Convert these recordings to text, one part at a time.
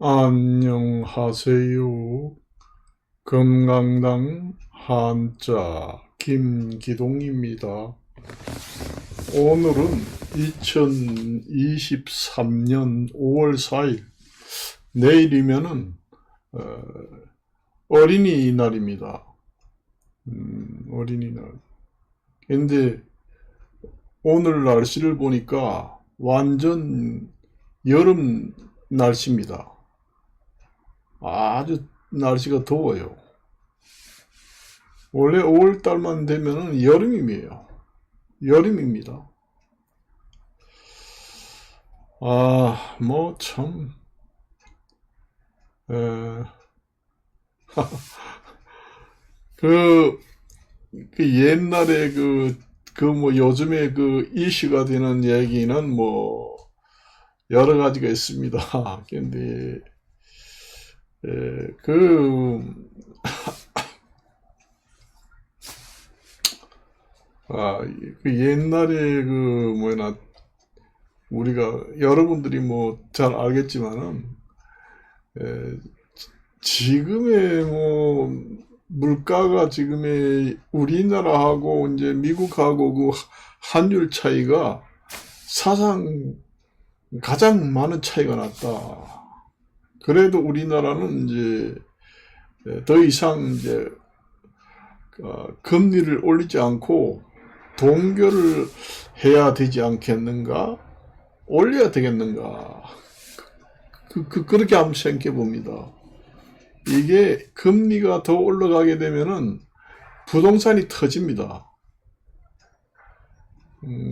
안녕하세요. 금강당 한자 김기동입니다. 오늘은 2023년 5월 4일, 내일이면은 어린이날입니다. 어린이날. 근데 오늘 날씨를 보니까 완전 여름 날씨입니다. 아주 날씨가 더워요. 원래 5월달만 되면 여름이에요. 여름입니다. 참, 에, 그, 옛날에 요즘에 이슈가 되는 얘기는 여러 가지가 있습니다. 근데, 에, 그, 아, 옛날에 우리가, 여러분들이 잘 알겠지만은, 에, 지금의 물가가 지금의 우리나라하고 이제 미국하고 환율 차이가 사상 가장 많은 차이가 났다. 그래도 우리나라는 이제 더 이상 이제 금리를 올리지 않고 동결을 해야 되지 않겠는가? 올려야 되겠는가? 그렇게 한번 생각해 봅니다. 이게 금리가 더 올라가게 되면은 부동산이 터집니다.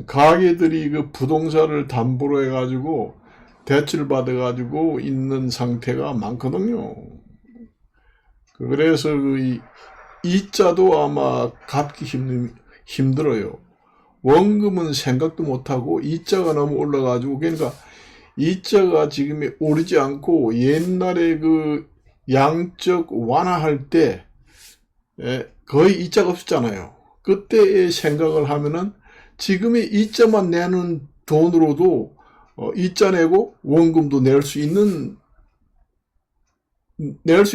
가게들이 그 부동산을 담보로 해가지고 대출 받아가지고 있는 상태가 많거든요. 그래서 이자도 아마 갚기 힘들어요. 원금은 생각도 못하고 이자가 너무 올라가지고, 그러니까 이자가 지금 오르지 않고 옛날에 양적 완화할 때 거의 이자가 없었잖아요. 그때의 생각을 하면은 지금의 이자만 내는 돈으로도 이자 내고 원금도 낼 수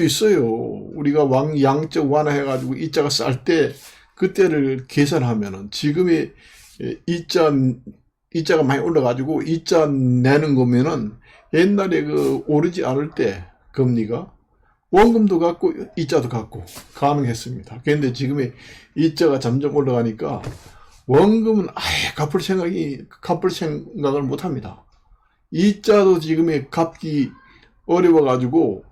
있어요. 우리가 양적 완화해가지고 이자가 쌀 때 그때를 계산하면은 지금의 이자가 많이 올라가지고 이자 내는 거면은 옛날에 오르지 않을 때 금리가 원금도 갖고 이자도 갖고 가능했습니다. 그런데 지금의 이자가 점점 올라가니까 원금은 아예 갚을 생각을 못 합니다. 이자도 지금에 갚기 어려워가지고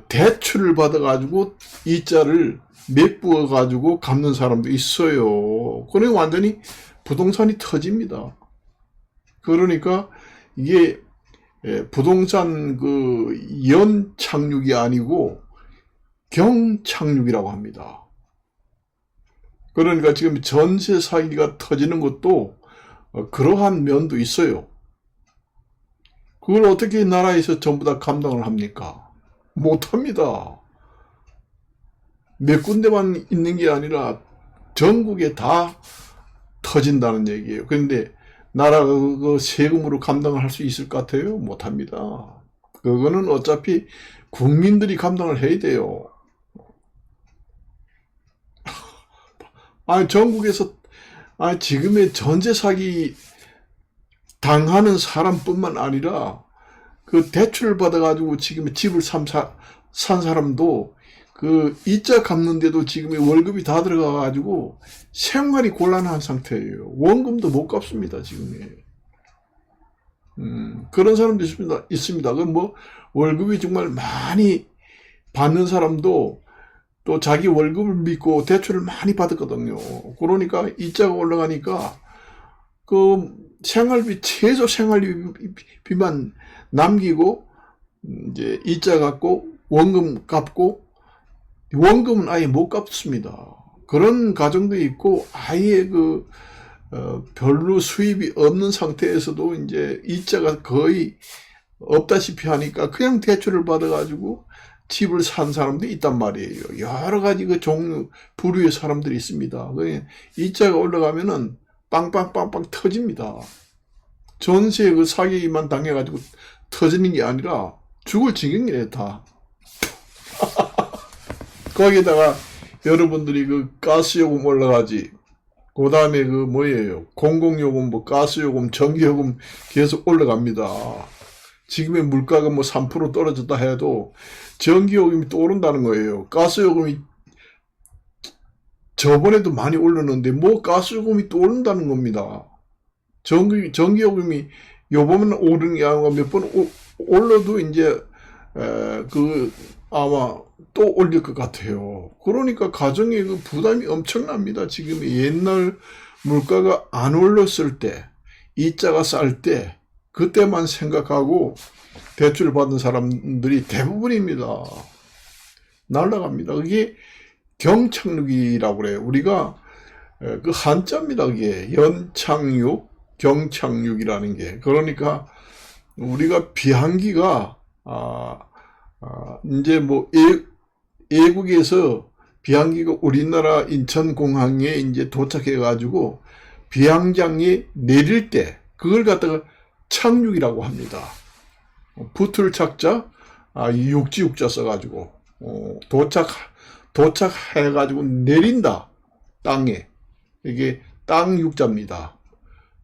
대출을 받아가지고 이자를 메꾸어가지고 갚는 사람도 있어요. 그러니 완전히 부동산이 터집니다. 그러니까 이게 부동산 연착륙이 아니고 경착륙이라고 합니다. 그러니까 지금 전세 사기가 터지는 것도 그러한 면도 있어요. 그걸 어떻게 나라에서 전부 다 감당을 합니까? 못합니다. 몇 군데만 있는 게 아니라 전국에 다 터진다는 얘기예요. 그런데 나라가 세금으로 감당을 할 수 있을 것 같아요? 못합니다. 그거는 어차피 국민들이 감당을 해야 돼요. 전국에서 지금의 전세 사기 당하는 사람뿐만 아니라 대출을 받아가지고 지금 집을 산 사람도 이자 갚는데도 지금 월급이 다 들어가가지고 생활이 곤란한 상태예요. 원금도 못 갚습니다, 지금에. 그런 사람도 있습니다. 월급이 정말 많이 받는 사람도 또 자기 월급을 믿고 대출을 많이 받았거든요. 그러니까 이자가 올라가니까 최소 생활비만 남기고 이제 이자 갚고 원금 갚고 원금은 아예 못 갚습니다. 그런 가정도 있고 아예 별로 수입이 없는 상태에서도 이제 이자가 거의 없다시피 하니까 그냥 대출을 받아가지고 집을 산 사람도 있단 말이에요. 여러 가지 종류, 부류의 사람들이 있습니다. 이자가 올라가면은 빵빵빵빵 터집니다. 전세 사기만 당해가지고 터지는 게 아니라 죽을 지경이래 다. 거기다가 여러분들이 그 가스요금 올라가지, 그 다음에 그 뭐예요, 공공요금, 뭐 가스요금, 전기요금 계속 올라갑니다. 지금의 물가가 뭐 3% 떨어졌다 해도 전기요금이 또 오른다는 거예요. 가스요금이 저번에도 많이 올랐는데 뭐 가스요금이 또 오른다는 겁니다. 전기요금이 요번에 오른 게 아니라 몇 번 올라도 이제 아마 또 올릴 것 같아요. 그러니까 가정의 그 부담이 엄청납니다. 지금 옛날 물가가 안 올랐을 때, 이자가 쌀 때, 그때만 생각하고 대출 받은 사람들이 대부분입니다. 날라갑니다. 그게 경착륙이라고 그래요. 우리가 그 한자입니다. 그게 연착륙, 경착륙이라는 게. 그러니까 우리가 비행기가 이제 뭐 외국에서 비행기가 우리나라 인천공항에 이제 도착해 가지고 비행장에 내릴 때 그걸 갖다가 착륙이라고 합니다. 붙을 착자, 육지 육자 써가지고 도착해 가지고 내린다, 땅에. 이게 땅 육자입니다.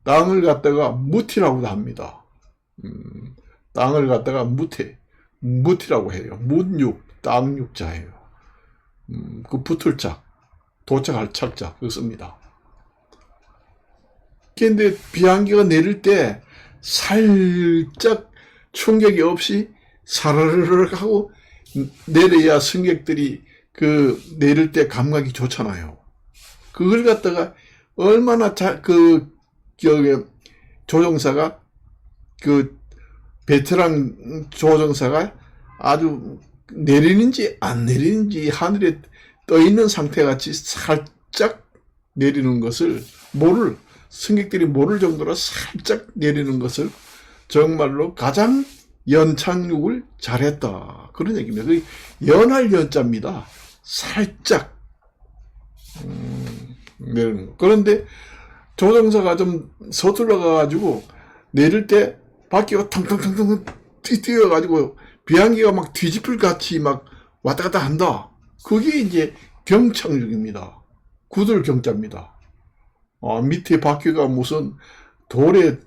땅을 갖다가 무티라고도 합니다. 땅을 갖다가 무티라고 해요. 문육, 땅 육자예요. 그 붙을 착, 도착할 착자, 그거 씁니다. 근데 비행기가 내릴 때 살짝 충격이 없이 사르르르 하고 내려야 승객들이 그 내릴 때 감각이 좋잖아요. 그걸 갖다가 얼마나 조종사가, 그 베테랑 조종사가 아주 내리는지 안 내리는지 하늘에 떠 있는 상태 같이 살짝 내리는 것을 승객들이 모를 정도로 살짝 내리는 것을 정말로 가장 연착륙을 잘했다, 그런 얘기입니다. 그 연할 연자입니다. 살짝 내리는 거. 그런데 조종사가 좀 서툴러 가지고 내릴 때 바퀴가 텅텅텅텅 뛰어가지고 비행기가 막 뒤집힐 같이 막 왔다 갔다 한다. 그게 이제 경착륙입니다. 구들 경자입니다. 밑에 바퀴가 무슨 돌에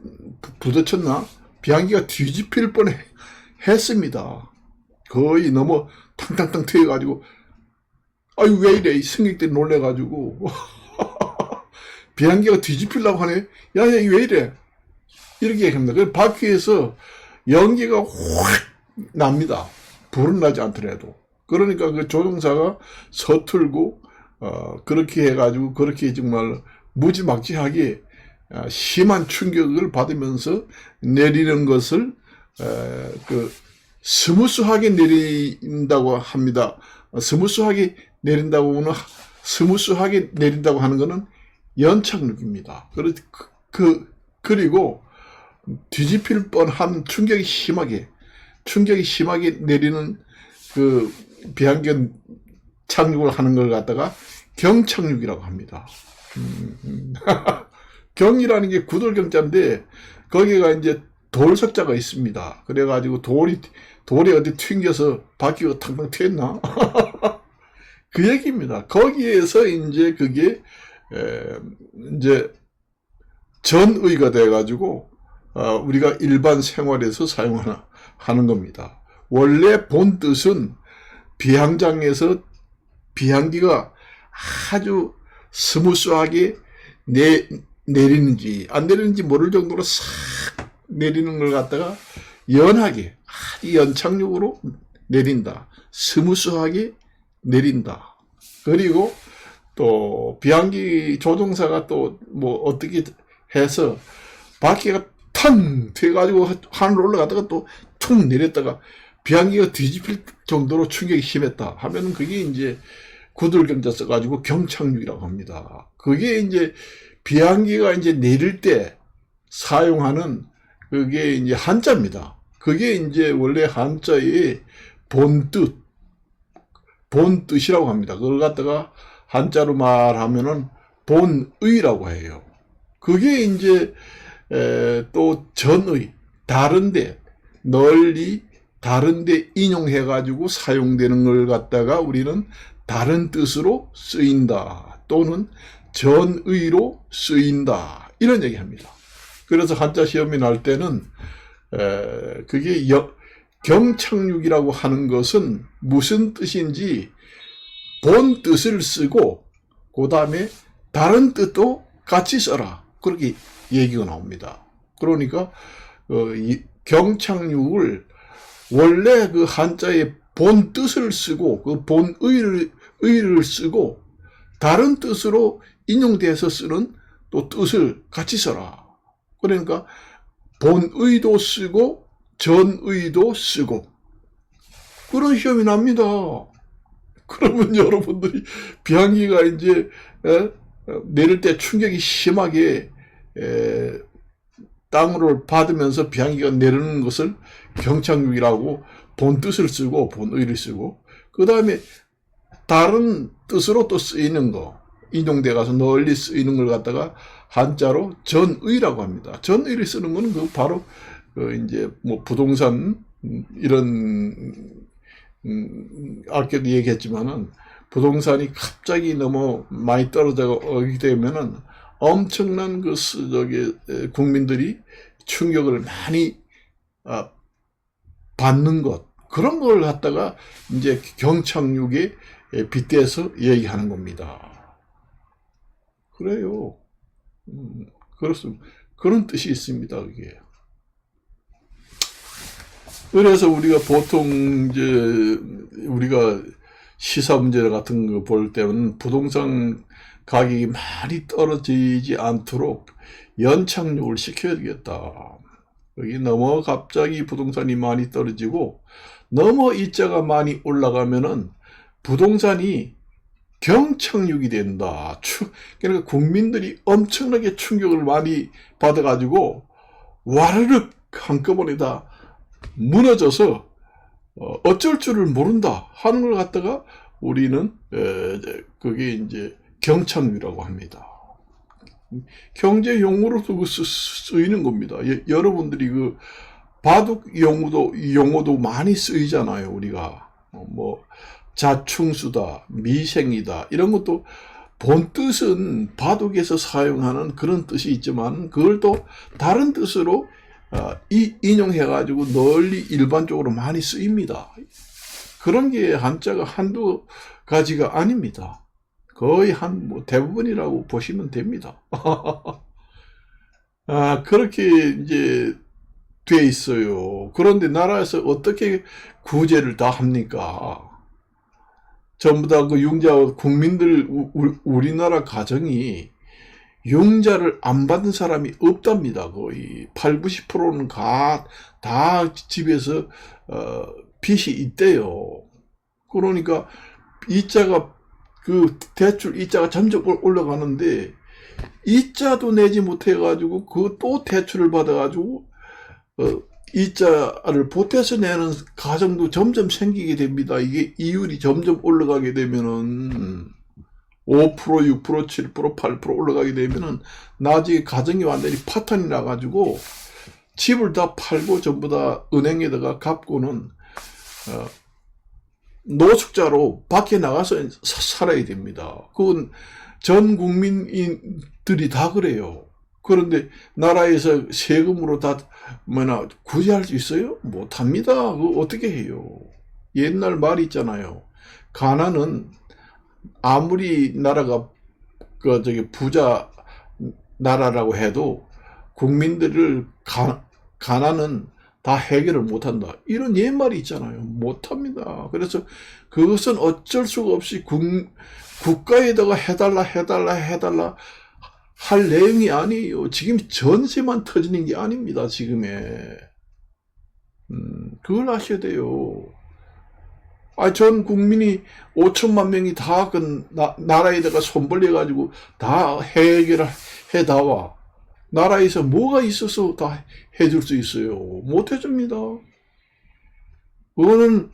부딪혔나? 비행기가 뒤집힐 뻔 했습니다. 거의 너무 탕탕탕 튀어가지고, 아유, 왜 이래? 승객들이 놀래가지고, 비행기가 뒤집히려고 하네? 야, 왜 이래? 이렇게 얘기합니다. 그 바퀴에서 연기가 확 납니다. 불은 나지 않더라도. 그러니까 그 조종사가 서툴고, 그렇게 해가지고, 그렇게 정말 무지막지하게 심한 충격을 받으면서 내리는 것을 스무스하게 내린다고 합니다. 스무스하게 내린다고 하는 것은 연착륙입니다. 그리고 뒤집힐 뻔한 충격이 심하게 내리는 그 비행기 착륙을 하는 걸 갖다가 경착륙이라고 합니다. 경이라는 게 구돌경자인데 거기가 이제 돌석자가 있습니다. 그래가지고 돌이 어디 튕겨서 바퀴가 탕탕 튀었나? 그 얘기입니다. 거기에서 이제 그게 이제 전의가 돼가지고 우리가 일반 생활에서 사용하는 겁니다. 원래 본 뜻은 비행장에서 비행기가 아주 스무스하게 내리는지 안 내리는지 모를 정도로 싹 내리는 걸 갖다가 연하게, 아주 연착륙으로 내린다. 스무스하게 내린다. 그리고 또 비행기 조종사가 또 뭐 어떻게 해서 바퀴가 탕 튀어가지고 하늘 올라갔다가 또 툭 내렸다가 비행기가 뒤집힐 정도로 충격이 심했다 하면은 그게 이제 구들경자 써가지고 경착륙이라고 합니다. 그게 이제 비행기가 이제 내릴 때 사용하는 그게 이제 한자입니다. 그게 이제 원래 한자의 본뜻이라고 합니다. 그걸 갖다가 한자로 말하면은 본의라고 해요. 그게 이제 또 전의, 다른데, 널리 다른데 인용해가지고 사용되는 걸 갖다가 우리는 다른 뜻으로 쓰인다 또는 전의로 쓰인다 이런 얘기합니다. 그래서 한자 시험이 날 때는 그게 경착륙이라고 하는 것은 무슨 뜻인지 본 뜻을 쓰고 그 다음에 다른 뜻도 같이 써라 그렇게 얘기가 나옵니다. 그러니까 이 경착륙을 원래 그 한자의 본 뜻을 쓰고 그 본 의를 쓰고 다른 뜻으로 인용돼서 쓰는 또 뜻을 같이 써라. 그러니까 본의도 쓰고 전의도 쓰고 그런 시험이 납니다. 그러면 여러분들이 비행기가 이제 내릴 때 충격이 심하게 땅으로 받으면서 비행기가 내리는 것을 경착륙이라고 본 뜻을 쓰고 본의를 쓰고 그 다음에 다른 뜻으로 또 쓰이는 거 인용돼 가서 널리 쓰이는 걸 갖다가 한자로 전의라고 합니다. 전의를 쓰는 거는 그 바로 이제 뭐 부동산 이런 아까도 얘기했지만은 부동산이 갑자기 너무 많이 떨어져 오게 되면은 엄청난 그 국민들이 충격을 많이 받는 것 그런 걸 갖다가 이제 경착륙에 빗대서 얘기하는 겁니다. 그래요. 그렇습니다. 그런 뜻이 있습니다. 그게. 그래서 우리가 보통 이제 우리가 시사 문제 같은 거 볼 때는 부동산 가격이 많이 떨어지지 않도록 연착륙을 시켜야 되겠다. 여기 너무 갑자기 부동산이 많이 떨어지고 너무 이자가 많이 올라가면은 부동산이 경착륙이 된다. 그러니까 국민들이 엄청나게 충격을 많이 받아가지고 와르륵 한꺼번에 다 무너져서 어쩔 줄을 모른다 하는 걸 갖다가 우리는 그게 이제 경착륙이라고 합니다. 경제 용어로도 쓰이는 겁니다. 여러분들이 그 바둑 용어도 많이 쓰이잖아요. 우리가 뭐 자충수다, 미생이다 이런 것도 본 뜻은 바둑에서 사용하는 그런 뜻이 있지만 그걸 또 다른 뜻으로 인용해가지고 널리 일반적으로 많이 쓰입니다. 그런 게 한자가 한두 가지가 아닙니다. 거의 뭐 대부분이라고 보시면 됩니다. 그렇게 이제 돼 있어요. 그런데 나라에서 어떻게 구제를 다 합니까? 전부 다 그 융자 국민들 우리나라 가정이 융자를 안 받은 사람이 없답니다. 거의 80~90%는 다 집에서 빚이 있대요. 그러니까 이자가 그 대출 이자가 점점 올라가는데 이자도 내지 못해가지고 그 또 대출을 받아가지고 이자를 보태서 내는 가정도 점점 생기게 됩니다. 이게 이율이 점점 올라가게 되면은 5%, 6%, 7%, 8% 올라가게 되면은 나중에 가정이 완전히 파탄이 나가지고 집을 다 팔고 전부 다 은행에다가 갚고는 노숙자로 밖에 나가서 살아야 됩니다. 그건 전 국민들이 다 그래요. 그런데 나라에서 세금으로 다 구제할 수 있어요? 못합니다. 그거 어떻게 해요? 옛날 말이 있잖아요. 가난은 아무리 나라가 부자 나라라고 해도 국민들을 가난은 다 해결을 못한다. 이런 옛말이 있잖아요. 못합니다. 그래서 그것은 어쩔 수가 없이 국가에다가 해달라 할 내용이 아니에요. 지금 전세만 터지는 게 아닙니다. 지금에. 그걸 아셔야 돼요. 전 국민이 5천만 명이 다 그 나라에다가 손 벌려가지고 다 해결을 해다와. 나라에서 뭐가 있어서 다 해줄 수 있어요? 못 해줍니다. 그거는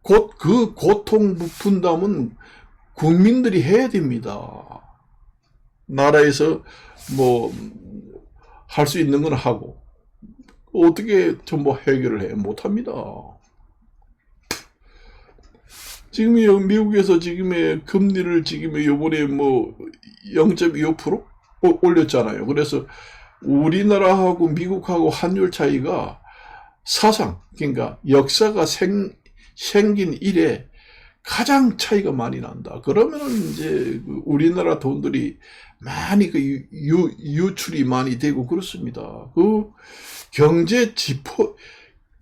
그 고통 분담은 국민들이 해야 됩니다. 나라에서 뭐 할 수 있는 건 하고 어떻게 전부 해결을 해? 못합니다. 지금 미국에서 지금의 금리를 지금 요번에 뭐 0.25% 올렸잖아요. 그래서 우리나라하고 미국하고 환율 차이가 사상, 그러니까 역사가 생긴 이래 가장 차이가 많이 난다. 그러면은 이제 우리나라 돈들이 많이 유출이 많이 되고 그렇습니다. 그 경제 지표,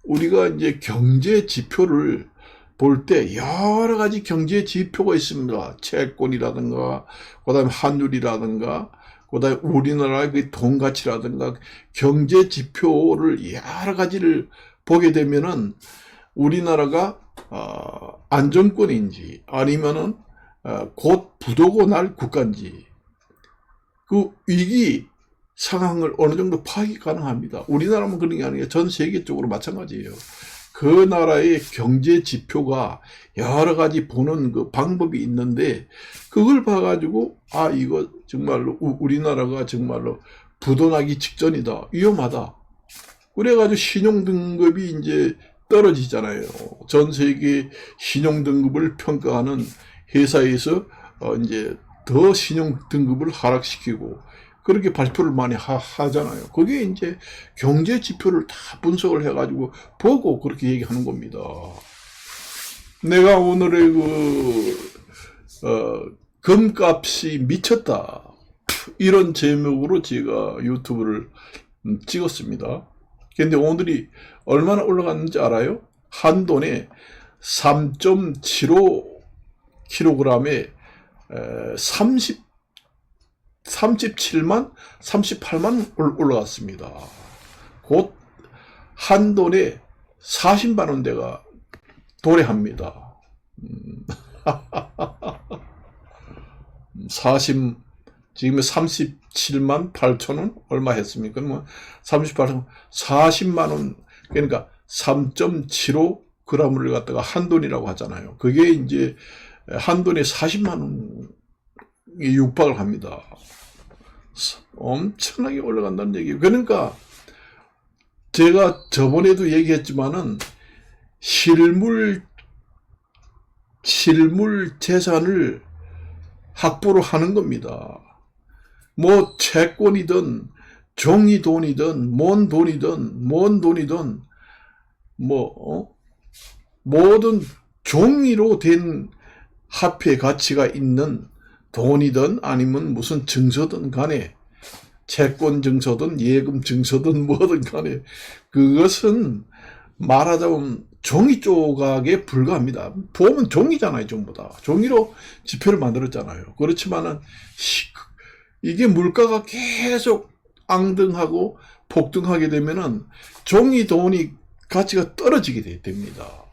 우리가 이제 경제 지표를 볼 때 여러 가지 경제 지표가 있습니다. 채권이라든가, 그 다음에 환율이라든가, 그 다음에 우리나라의 그 돈 가치라든가, 경제 지표를 여러 가지를 보게 되면은 우리나라가 안정권인지 아니면은 곧 부도고 날 국가인지 그 위기 상황을 어느 정도 파악이 가능합니다. 우리나라만 그런 게 아니라 전 세계적으로 마찬가지예요. 그 나라의 경제 지표가 여러 가지 보는 그 방법이 있는데 그걸 봐가지고 이거 정말로 우리나라가 정말로 부도나기 직전이다, 위험하다. 그래가지고 신용등급이 이제 떨어지잖아요. 전 세계 신용등급을 평가하는 회사에서 이제 더 신용등급을 하락시키고 그렇게 발표를 많이 하잖아요. 그게 이제 경제 지표를 다 분석을 해가지고 보고 그렇게 얘기하는 겁니다. 내가 오늘의 금값이 미쳤다, 이런 제목으로 제가 유튜브를 찍었습니다. 근데 오늘이 얼마나 올라갔는지 알아요? 한돈에 3.75kg에 37만, 38만 올라갔습니다. 곧 한돈에 40만 원대가 도래합니다. 지금 37만 8천 원? 얼마 했습니까? 뭐 38만, 40만 원, 그러니까 3.75g을 갖다가 한돈이라고 하잖아요. 그게 이제 한돈에 40만 원에 육박을 합니다. 엄청나게 올라간다는 얘기예요. 그러니까 제가 저번에도 얘기했지만은 실물 재산을 확보를 하는 겁니다. 뭐 채권이든 종이 돈이든 뭔 돈이든 모든 종이로 된 화폐 가치가 있는 돈이든 아니면 무슨 증서든 간에, 채권 증서든 예금 증서든 뭐든 간에 그것은 말하자면 종이 조각에 불과합니다. 보면 종이잖아요. 전부 다 종이로 지표를 만들었잖아요. 그렇지만은 이게 물가가 계속 앙등하고 폭등하게 되면은 종이 돈이 가치가 떨어지게 됩니다.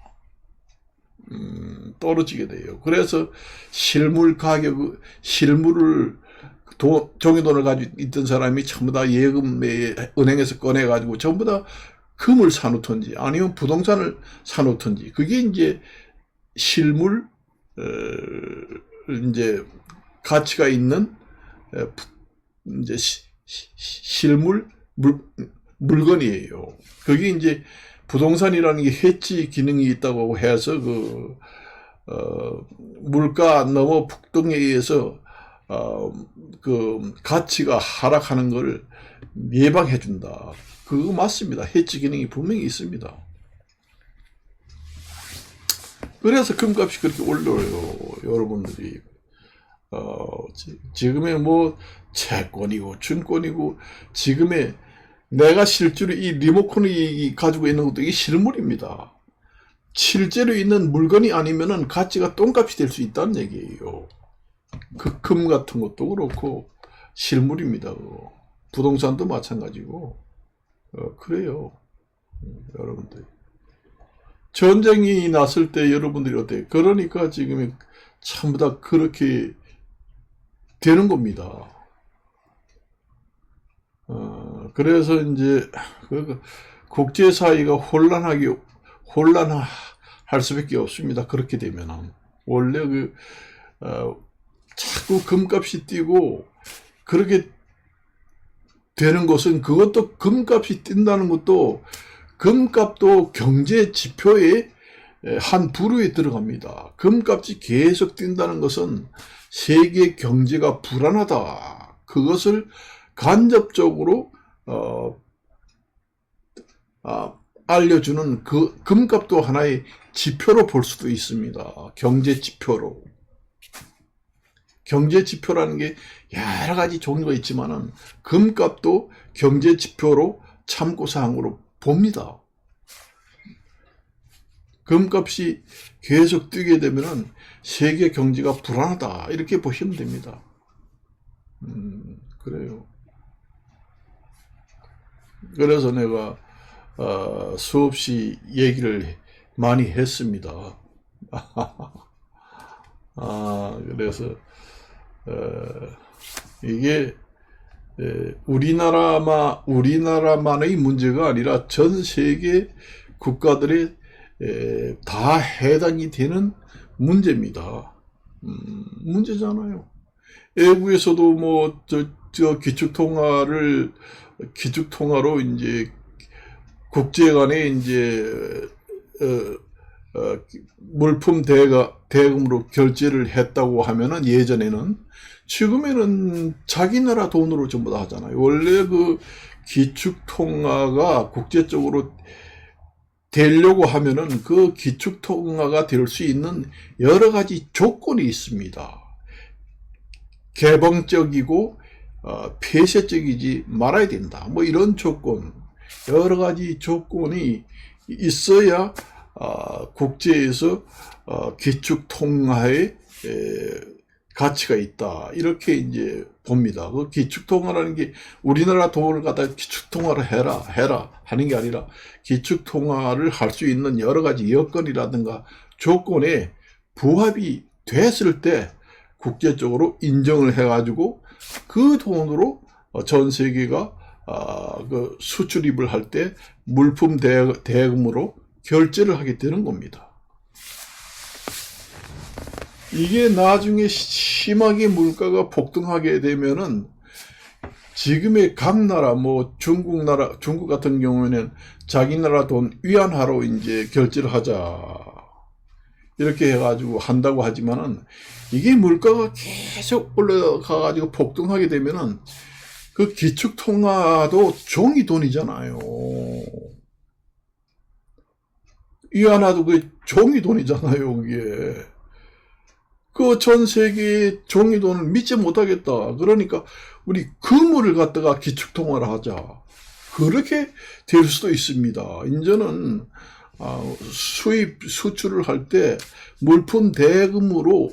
떨어지게 돼요. 그래서 실물을 종이돈을 가지고 있던 사람이 전부 다 예금에 은행에서 꺼내가지고 전부 다 금을 사놓던지 아니면 부동산을 사놓던지, 그게 이제 실물, 이제 가치가 있는 이제 실물 물건이에요. 그게 이제 부동산이라는 게 해지 기능이 있다고 해서 물가 넘어 폭등에 의해서 가치가 하락하는 것을 예방해 준다. 그거 맞습니다. 해지 기능이 분명히 있습니다. 그래서 금값이 그렇게 올라요. 여러분들이 지금의 뭐 채권이고 증권이고, 지금의 내가 실제로 이 리모컨이 가지고 있는 것도 이게 실물입니다. 실제로 있는 물건이 아니면은 가치가 똥값이 될 수 있다는 얘기예요. 그 금 같은 것도 그렇고 실물입니다. 부동산도 마찬가지고 그래요. 여러분들 전쟁이 났을 때 여러분들이 어때요? 그러니까 지금 전부 다 그렇게 되는 겁니다. 그래서 이제 국제사회가 혼란할 수밖에 없습니다. 그렇게 되면은 원래 자꾸 금값이 뛰고 그렇게 되는 것은, 그것도 금값이 뛴다는 것도, 금값도 경제 지표에 한 부류에 들어갑니다. 금값이 계속 뛴다는 것은 세계 경제가 불안하다. 그것을 간접적으로 알려주는 그 금값도 하나의 지표로 볼 수도 있습니다. 경제 지표로. 경제 지표라는 게 여러 가지 종류가 있지만은 금값도 경제 지표로 참고사항으로 봅니다. 금값이 계속 뛰게 되면은 세계 경제가 불안하다 이렇게 보시면 됩니다. 그래요. 그래서 내가 수없이 얘기를 많이 했습니다. 그래서 이게 우리나라만의 문제가 아니라 전 세계 국가들의 다 해당이 되는 문제입니다. 문제잖아요. 외국에서도 뭐 기축통화로 이제 국제 간에 이제 물품 대금으로 결제를 했다고 하면은 예전에는, 지금에는 자기 나라 돈으로 전부 다 하잖아요. 원래 그 기축통화가 국제적으로 되려고 하면은 그 기축통화가 될 수 있는 여러 가지 조건이 있습니다. 개방적이고 폐쇄적이지 말아야 된다. 뭐 이런 조건, 여러 가지 조건이 있어야 국제에서 기축통화의 가치가 있다. 이렇게 이제 봅니다. 그 기축통화라는 게 우리나라 돈을 갖다 기축통화를 해라 하는 게 아니라 기축통화를 할 수 있는 여러 가지 여건이라든가 조건에 부합이 됐을 때 국제적으로 인정을 해가지고 그 돈으로 전 세계가 그 수출입을 할 때 물품 대금으로 결제를 하게 되는 겁니다. 이게 나중에 심하게 물가가 폭등하게 되면은 지금의 각 나라, 뭐 중국 같은 경우에는 자기 나라 돈 위안화로 이제 결제를 하자 이렇게 해가지고 한다고 하지만은, 이게 물가가 계속 올라가가지고 폭등하게 되면은 그 기축통화도 종이 돈이잖아요. 위안화도 그 종이 돈이잖아요, 그게. 그 전 세계의 종이 돈을 믿지 못하겠다. 그러니까 우리 금을 갖다가 기축통화를 하자. 그렇게 될 수도 있습니다. 이제는 수출을 할 때 물품 대금으로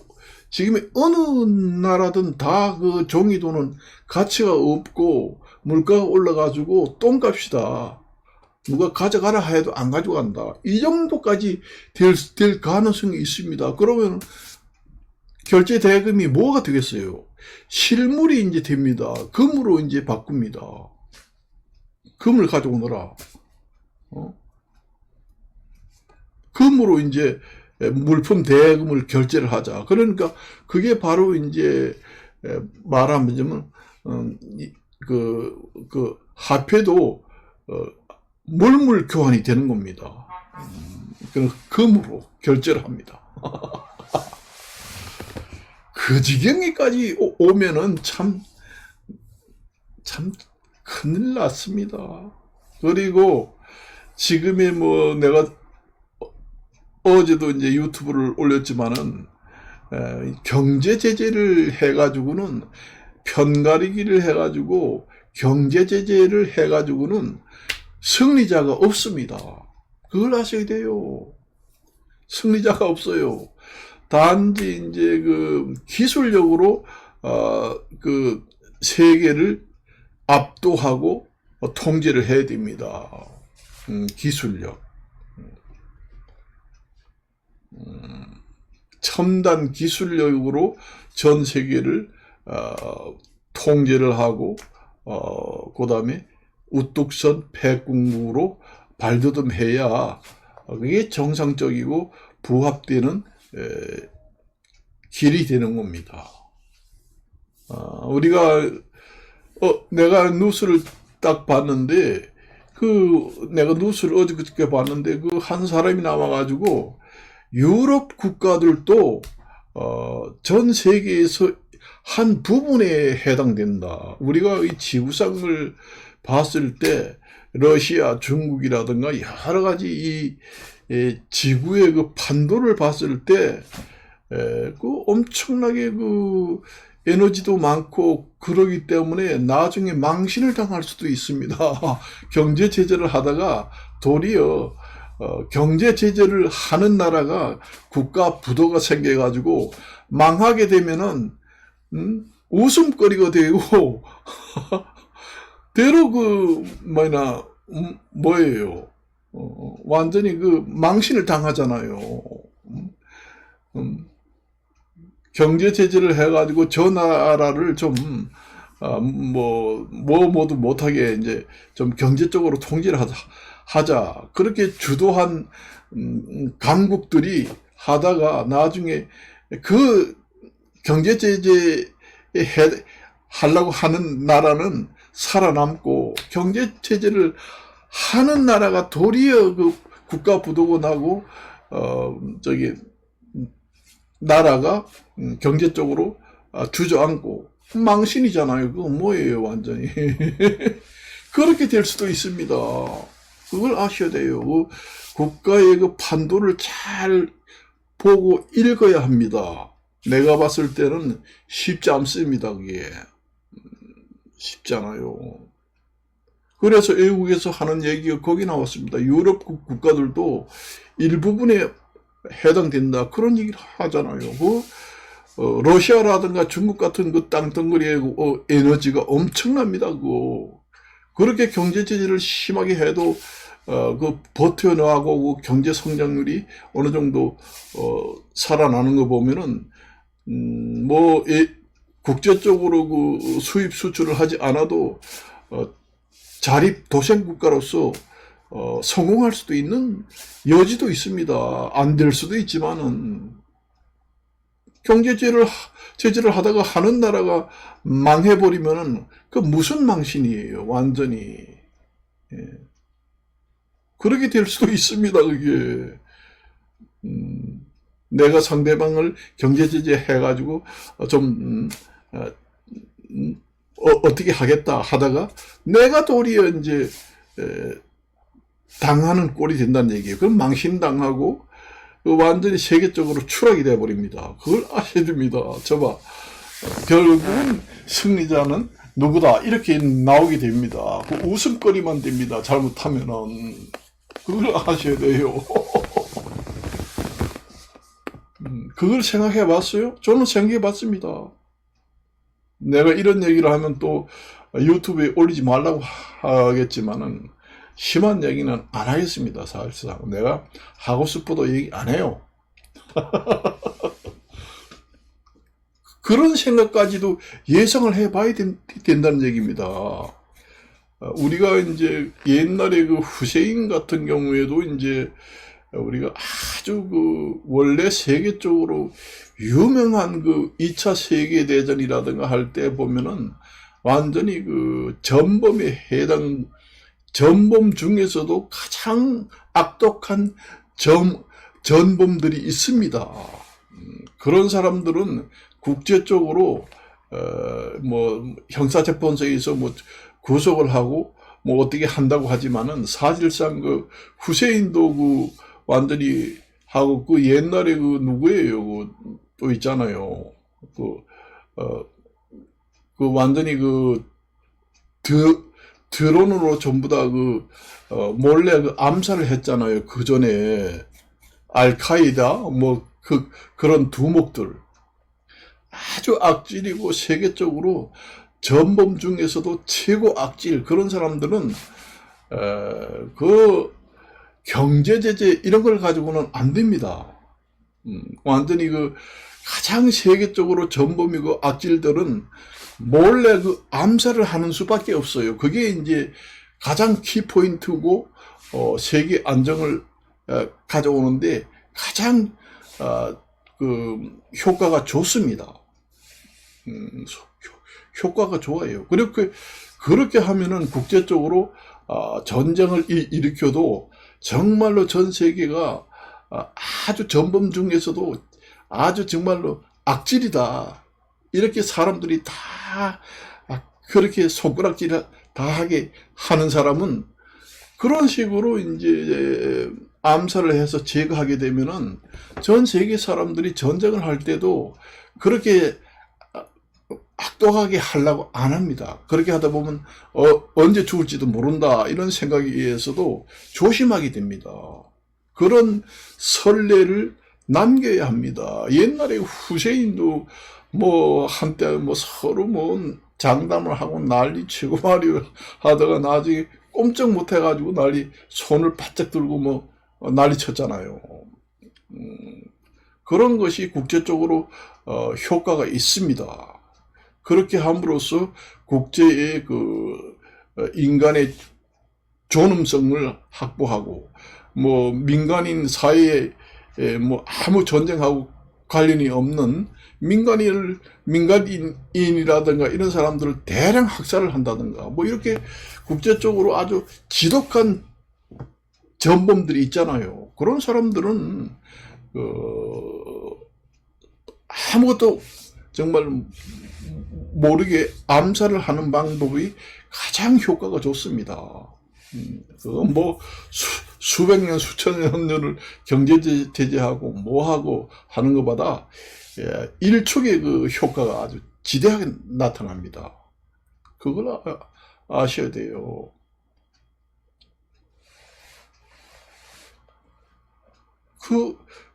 지금 어느 나라든 다 그 종이 돈은 가치가 없고 물가가 올라가지고 똥값이다. 누가 가져가라 해도 안 가져간다. 이 정도까지 될 가능성이 있습니다. 그러면 결제 대금이 뭐가 되겠어요? 실물이 이제 됩니다. 금으로 이제 바꿉니다. 금을 가져오너라. 금으로 이제 물품 대금을 결제를 하자. 그러니까 그게 바로 이제 말하면 그 화폐도 물물 교환이 되는 겁니다. 그래서 금으로 결제를 합니다. 그 지경에까지 오면은 참 큰일 났습니다. 그리고 지금의 뭐 내가 어제도 이제 유튜브를 올렸지만은 경제 제재를 해가지고는, 편가르기를 해가지고 경제 제재를 해가지고는 승리자가 없습니다. 그걸 아셔야 돼요. 승리자가 없어요. 단지 이제 그 기술력으로 그 세계를 압도하고 통제를 해야 됩니다. 기술력. 첨단 기술력으로 전 세계를 통제를 하고 그 다음에 우뚝선 패국무로 발돋움해야 그게 정상적이고 부합되는 길이 되는 겁니다. 우리가 내가 뉴스를 딱 봤는데 내가 뉴스를 어저께 봤는데, 한 사람이 나와가지고, 유럽 국가들도, 전 세계에서 한 부분에 해당된다. 우리가 이 지구상을 봤을 때, 러시아, 중국이라든가 여러 가지 지구의 판도를 봤을 때, 엄청나게 에너지도 많고 그러기 때문에 나중에 망신을 당할 수도 있습니다. 경제 제재를 하다가 도리어 경제 제재를 하는 나라가 국가 부도가 생겨가지고 망하게 되면은 웃음거리가 되고 대로 뭐예요? 완전히 망신을 당하잖아요. 경제 제재를 해가지고 저 나라를 좀, 모두 못하게 이제 좀 경제적으로 통제를 하자. 그렇게 주도한, 강국들이 하다가 나중에 경제 제재 하려고 하는 나라는 살아남고 경제 제재를 하는 나라가 도리어 국가 부도가 나고, 나라가 경제적으로 주저앉고 망신이잖아요. 그거 뭐예요, 완전히. 그렇게 될 수도 있습니다. 그걸 아셔야 돼요. 국가의 판도를 잘 보고 읽어야 합니다. 내가 봤을 때는 쉽지 않습니다. 그게 쉽지 않아요. 그래서 외국에서 하는 얘기가 거기 나왔습니다. 유럽 국가들도 일부분에 해당된다. 그런 얘기를 하잖아요. 러시아라든가 중국 같은 땅덩어리의 에너지가 엄청납니다. 그렇게 경제 제재를 심하게 해도 버텨나가고 경제 성장률이 어느 정도 살아나는 거 보면은 국제적으로 수입 수출을 하지 않아도 자립 도생 국가로서 성공할 수도 있는 여지도 있습니다. 안 될 수도 있지만은 경제 제재를 하다가 하는 나라가 망해버리면은 무슨 망신이에요, 완전히. 예. 그렇게 될 수도 있습니다, 그게. 내가 상대방을 경제 제재 해가지고 어떻게 하겠다 하다가 내가 도리어 이제 당하는 꼴이 된다는 얘기예요. 그럼 망신당하고 완전히 세계적으로 추락이 되어버립니다. 그걸 아셔야 됩니다. 결국은 승리자는 누구다 이렇게 나오게 됩니다. 웃음거리만 됩니다. 잘못하면은. 그걸 아셔야 돼요. 그걸 생각해 봤어요? 저는 생각해 봤습니다. 내가 이런 얘기를 하면 또 유튜브에 올리지 말라고 하겠지만은 심한 얘기는 안 하겠습니다. 사실상 내가 하고 싶어도 얘기 안 해요. 그런 생각까지도 예상을 해봐야 된다는 얘기입니다. 우리가 이제 옛날에 후세인 같은 경우에도 이제 우리가 아주 원래 세계적으로 유명한 2차 세계대전이라든가 할 때 보면은 완전히 전범 중에서도 가장 악독한 전범들이 있습니다. 그런 사람들은 국제적으로 형사재판소에서 구속을 하고 어떻게 한다고 하지만은 사실상 후세인도 완전히 하고 옛날에 누구예요? 또 있잖아요. 완전히 드론으로 전부 다 몰래 암살을 했잖아요. 그 전에 알카이다 그런 두목들 아주 악질이고 세계적으로 전범 중에서도 최고 악질 그런 사람들은 경제 제재 이런 걸 가지고는 안 됩니다. 완전히 가장 세계적으로 전범이고 악질들은 몰래 암살을 하는 수밖에 없어요. 그게 이제 가장 키포인트고 세계 안정을 가져오는데 가장 효과가 좋습니다. 효과가 좋아요. 그렇게 하면은 국제적으로 전쟁을 일으켜도 정말로 전 세계가 아주 전범 중에서도 아주 정말로 악질이다. 이렇게 사람들이 다 그렇게 손가락질 다 하게 하는 사람은 그런 식으로 이제 암살을 해서 제거하게 되면은 전 세계 사람들이 전쟁을 할 때도 그렇게 악독하게 하려고 안 합니다. 그렇게 하다 보면 언제 죽을지도 모른다 이런 생각에 의해서도 조심하게 됩니다. 그런 선례를 남겨야 합니다. 옛날에 후세인도 뭐 한때 뭐 서로 뭐 장담을 하고 난리치고 말이요 하다가 나중에 꼼짝 못 해가지고 손을 바짝 들고 뭐 난리쳤잖아요. 그런 것이 국제적으로 효과가 있습니다. 그렇게 함으로써 국제의 인간의 존엄성을 확보하고 뭐 민간인 사회에 뭐 아무 전쟁하고 관련이 없는 민간인이라든가 이런 사람들을 대량 학살을 한다든가 뭐 이렇게 국제적으로 아주 지독한 전범들이 있잖아요. 그런 사람들은 아무것도 정말 모르게 암살을 하는 방법이 가장 효과가 좋습니다. 뭐 수백 년 수천 년을 경제 제재하고 뭐하고 하는 것보다 일촉의 그 효과가 아주 지대하게 나타납니다. 그걸 아셔야 돼요.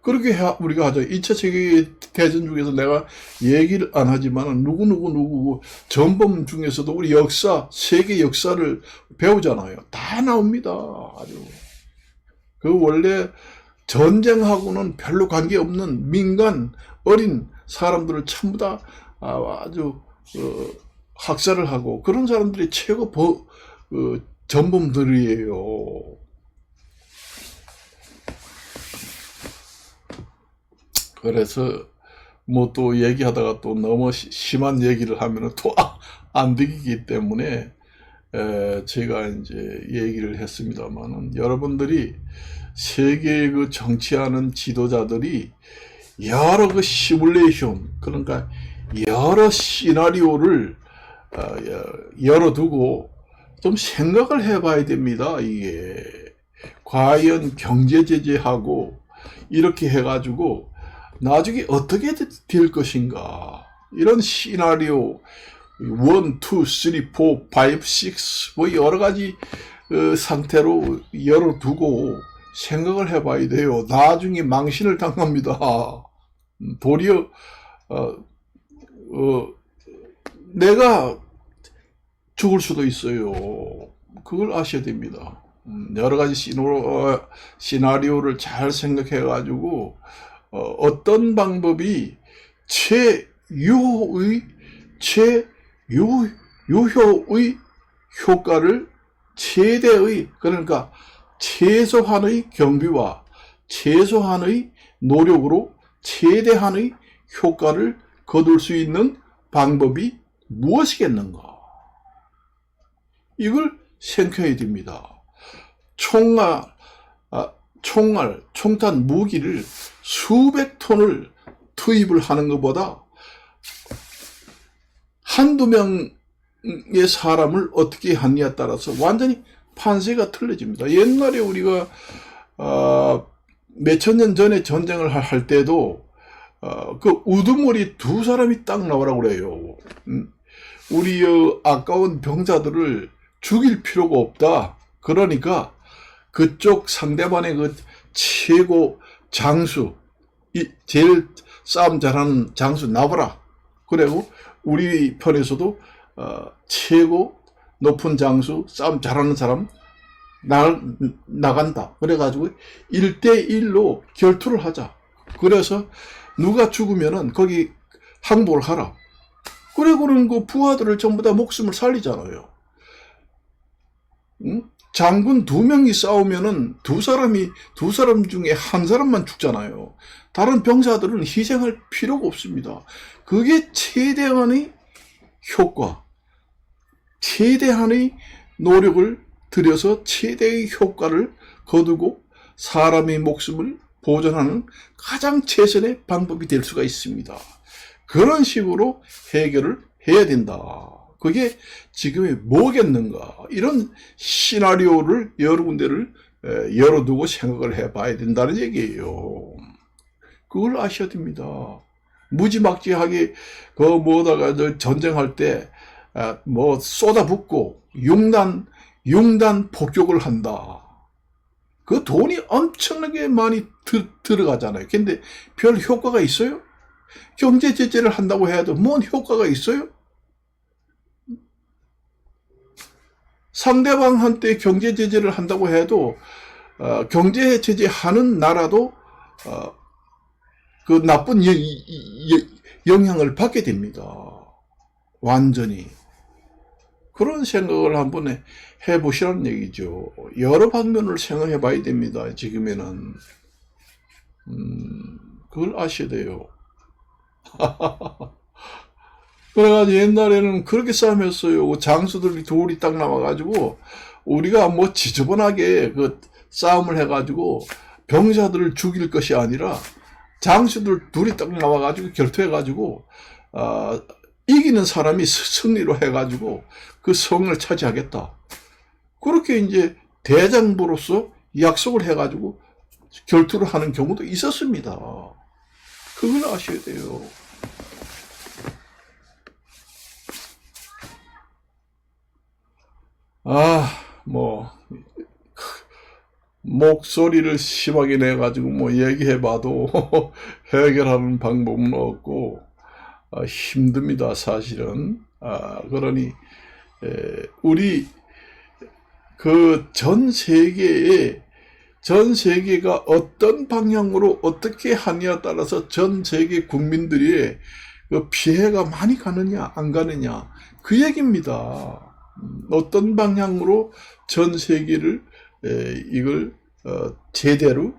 그렇게 우리가 하죠. 2차 세계대전 중에서 내가 얘기를 안 하지만 누구 전범 중에서도 우리 역사, 세계 역사를 배우잖아요. 다 나옵니다. 아주. 원래 전쟁하고는 별로 관계없는 민간, 어린 사람들을 전부 다 아주 학살을 하고 그런 사람들이 최고 전범들이에요. 그래서 뭐 또 얘기하다가 또 너무 심한 얘기를 하면은 또 안 되기 때문에 제가 이제 얘기를 했습니다만은 여러분들이 세계의 그 정치하는 지도자들이 여러 그 시뮬레이션 그러니까 여러 시나리오를 열어두고 좀 생각을 해봐야 됩니다. 이게 과연 경제 제재하고 이렇게 해가지고 나중에 어떻게 될 것인가 이런 시나리오 1, 2, 3, 4, 5, 6 뭐 여러 가지 상태로 열어두고 생각을 해봐야 돼요. 나중에 망신을 당합니다. 도리어 내가 죽을 수도 있어요. 그걸 아셔야 됩니다. 여러 가지 시나리오를 잘 생각해 가지고 어떤 방법이 최유효의 효과를 최대의 그러니까 최소한의 경비와 최소한의 노력으로 최대한의 효과를 거둘 수 있는 방법이 무엇이겠는가? 이걸 생각해야 됩니다. 총탄 무기를 수백 톤을 투입을 하는 것보다 한두 명의 사람을 어떻게 하느냐에 따라서 완전히 판세가 틀려집니다. 옛날에 우리가 몇천 년 전에 전쟁을 할 때도 그 우두머리 두 사람이 딱 나오라고 그래요. 우리 아까운 병사들을 죽일 필요가 없다. 그러니까 그쪽 상대방의 그 최고 장수, 제일 싸움 잘하는 장수 나와라. 그리고 우리 편에서도 최고 높은 장수, 싸움 잘하는 사람 나간다. 그래가지고 1대1로 결투를 하자. 그래서 누가 죽으면은 거기 항복을 하라. 그러고는 그 부하들을 전부 다 목숨을 살리잖아요. 응? 장군 2명이 싸우면은 두 사람 중에 한 사람만 죽잖아요. 다른 병사들은 희생할 필요가 없습니다. 그게 최대한의 효과, 최대한의 노력을 들여서 최대의 효과를 거두고 사람의 목숨을 보존하는 가장 최선의 방법이 될 수가 있습니다. 그런 식으로 해결을 해야 된다. 그게 지금의 뭐겠는가, 이런 시나리오를 여러 군데를 열어두고 생각을 해봐야 된다는 얘기예요. 그걸 아셔야 됩니다. 무지막지하게 뭐다가 전쟁할 때 뭐 쏟아붓고 융단 폭격을 한다. 그 돈이 엄청나게 많이 들어가잖아요. 근데 별 효과가 있어요? 경제 제재를 한다고 해도 뭔 효과가 있어요? 상대방한테 경제 제재를 한다고 해도 경제 제재하는 나라도 그 나쁜 영향을 받게 됩니다. 완전히. 그런 생각을 한번 해보시라는 얘기죠. 여러 방면을 생각해 봐야 됩니다. 지금에는. 그걸 아셔야 돼요. 그래가지고 옛날에는 그렇게 싸움했어요. 장수들이 둘이 딱 나와가지고 우리가 뭐 지저분하게 그 싸움을 해가지고 병사들을 죽일 것이 아니라 장수들 둘이 딱 나와가지고 결투해가지고 이기는 사람이 승리로 해가지고 그 성을 차지하겠다. 그렇게 이제 대장부로서 약속을 해가지고 결투를 하는 경우도 있었습니다. 그걸 아셔야 돼요. 목소리를 심하게 내가지고 뭐 얘기해봐도 해결하는 방법은 없고, 힘듭니다, 사실은. 그러니, 우리, 전 세계가 어떤 방향으로 어떻게 하느냐에 따라서 전 세계 국민들이 그 피해가 많이 가느냐, 안 가느냐, 그 얘기입니다. 어떤 방향으로 전 세계를 이걸 제대로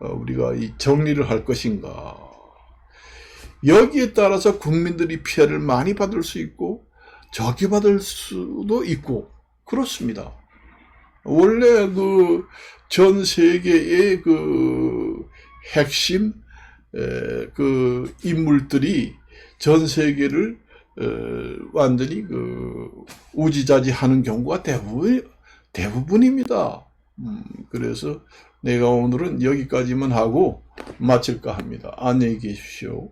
우리가 정리를 할 것인가. 여기에 따라서 국민들이 피해를 많이 받을 수 있고 적게 받을 수도 있고 그렇습니다. 원래 전 세계의 핵심 인물들이 전 세계를 완전히 우지자지하는 경우가 대부분입니다. 그래서 내가 오늘은 여기까지만 하고 마칠까 합니다. 안녕히 계십시오.